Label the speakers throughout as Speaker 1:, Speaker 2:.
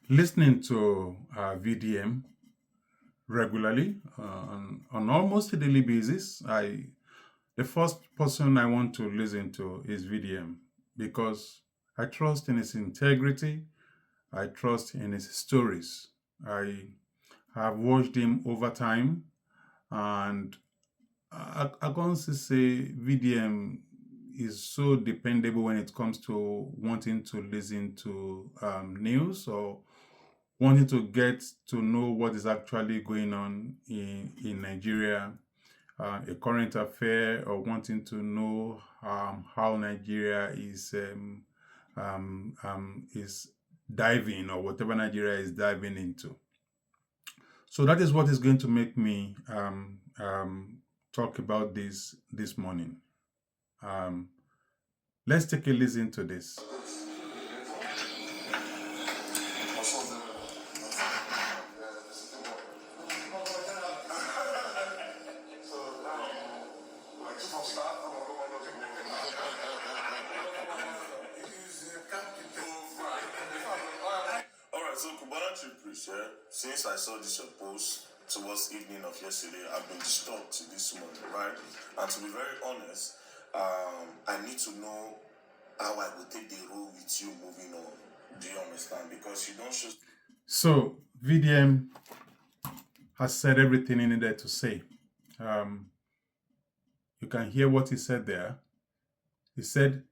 Speaker 1: listening to VDM regularly on almost a daily basis. The first person I want to listen to is VDM because I trust in his integrity. I trust in his stories. I have watched him over time, and I can say VDM is so dependable when it comes to wanting to listen to news or wanting to get to know what is actually going on in Nigeria, a current affair, or wanting to know how Nigeria is diving or whatever Nigeria is diving into. So that is what is going to make me talk about this morning. Um, let's take a listen to this.
Speaker 2: Alright, so Cubana Chief Priest, yeah, since I saw this post towards evening of yesterday, I've been disturbed to this morning, right? And to be very honest, I need to know how I will take the role with you moving on. Do you understand? Because you don't show.
Speaker 1: So VDM has said everything he needed to say. You can hear what he said there. He said,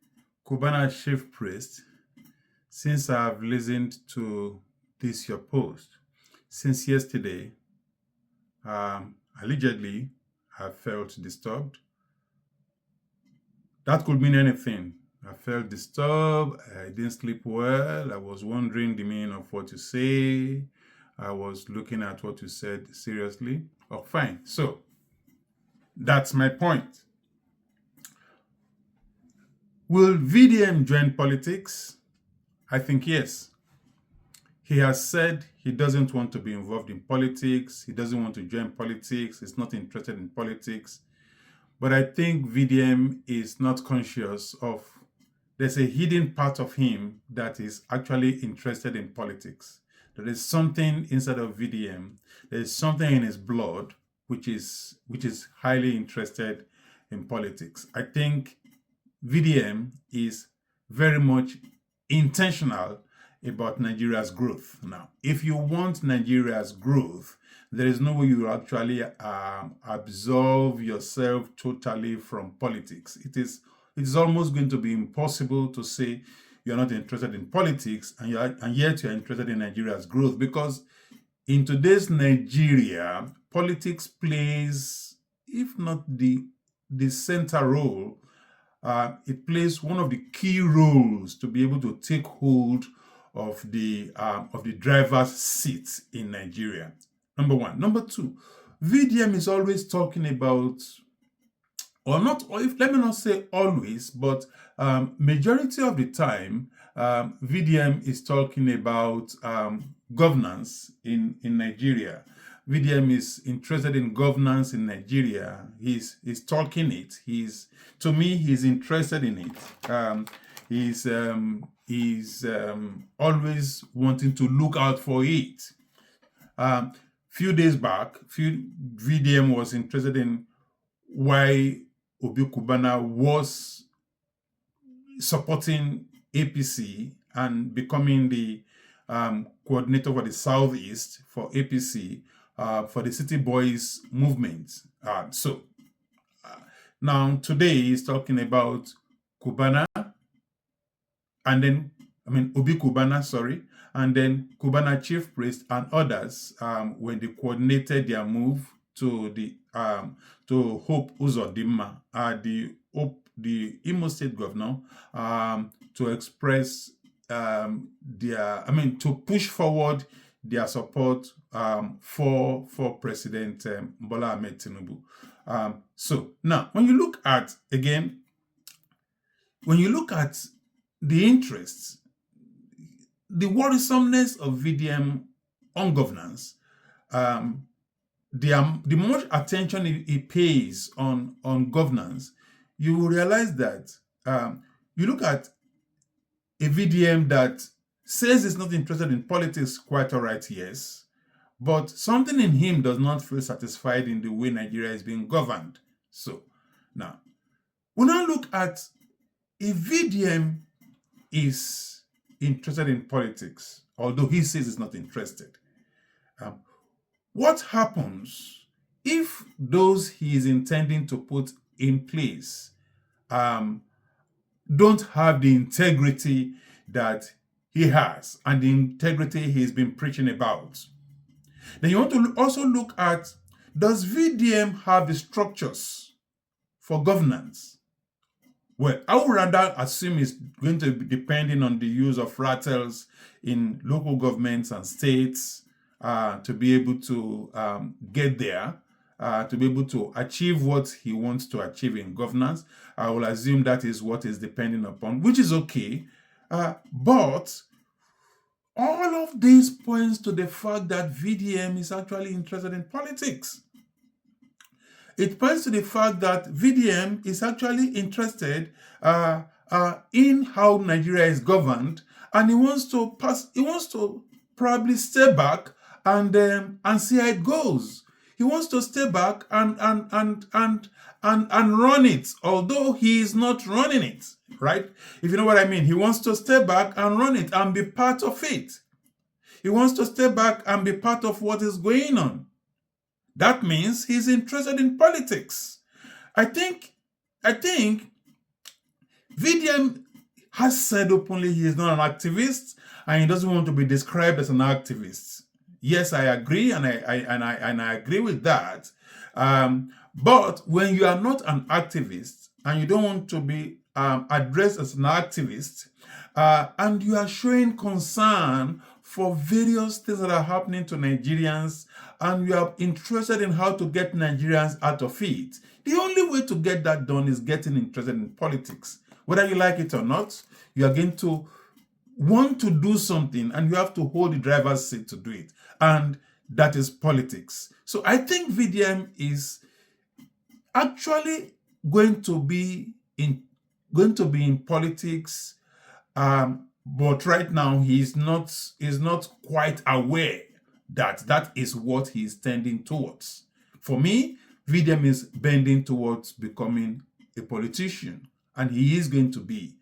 Speaker 1: Cubana Chief Priest, since I've listened to this your post, since yesterday, allegedly, I felt disturbed. That could mean anything. I felt disturbed. I didn't sleep well. I was wondering the meaning of what you say. I was looking at what you said seriously. Oh, fine. So that's my point. Will VDM join politics? I think yes. He has said he doesn't want to be involved in politics. He doesn't want to join politics. He's not interested in politics. But I think VDM is not conscious of there's a hidden part of him that is actually interested in politics. There is something inside of VDM. There is something in his blood which is highly interested in politics. I think VDM is very much intentional about Nigeria's growth. Now, if you want Nigeria's growth, there is no way you actually absolve yourself totally from politics. It is almost going to be impossible to say you're not interested in politics and yet you're interested in Nigeria's growth, because in today's Nigeria, politics plays, if not the center role, it plays one of the key roles to be able to take hold of the driver's seat in Nigeria. Number one. Number two, VDM is always talking about, or not, or if let me not say always, but majority of the time, VDM is talking about governance in Nigeria. VDM is interested in governance in Nigeria. He's talking it. To me, he's interested in it. He's always wanting to look out for it. Few days back, VDM was interested in why Obi Kubana was supporting APC and becoming the coordinator for the Southeast for APC for the City Boys movement. Now today he's talking about Kubana, and then Obi Kubana, sorry, and then Cubana Chief Priest and others when they coordinated their move to the to Hope Uzodimma, the Imo State governor, to express to push forward their support for President Bola Ahmed Tinubu. So now, when you look at the interests, the worrisomeness of VDM on governance, the much attention it pays on governance, you will realize that you look at a VDM that says he's not interested in politics, quite all right, yes, but something in him does not feel satisfied in the way Nigeria is being governed. So now, we now look at if VDM is interested in politics, although he says he's not interested. What happens if those he is intending to put in place don't have the integrity that he has and the integrity he's been preaching about? Then you want to also look at, does VDM have the structures for governance? Well, I would rather assume it's going to be depending on the use of rattles in local governments and states to be able to get there, to be able to achieve what he wants to achieve in governance. I will assume that is what is depending upon, which is okay. But all of this points to the fact that VDM is actually interested in politics. It points to the fact that VDM is actually interested in how Nigeria is governed, and he wants to probably step back and see how it goes. He wants to step back and run it, although he is not running it, right? If you know what I mean. He wants to step back and run it and be part of it. He wants to step back and be part of what is going on. That means he's interested in politics. I think VDM has said openly he is not an activist and he doesn't want to be described as an activist. Yes, I agree, and I agree with that. But when you are not an activist and you don't want to be addressed as an activist, and you are showing concern for various things that are happening to Nigerians, and you are interested in how to get Nigerians out of it, the only way to get that done is getting interested in politics. Whether you like it or not, you are going to want to do something and you have to hold the driver's seat to do it. And that is politics. So I think VDM is actually going to be in politics, but right now he's not quite aware that is what he's tending towards. For me, VDM is bending towards becoming a politician, and he is going to be,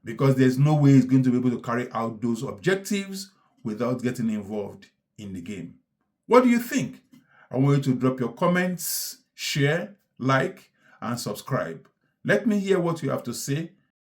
Speaker 1: because there's no way he's going to be able to carry out those objectives without getting involved in the game. What do you think? I want you to drop your comments, share, like, and subscribe. Let me hear what you have to say.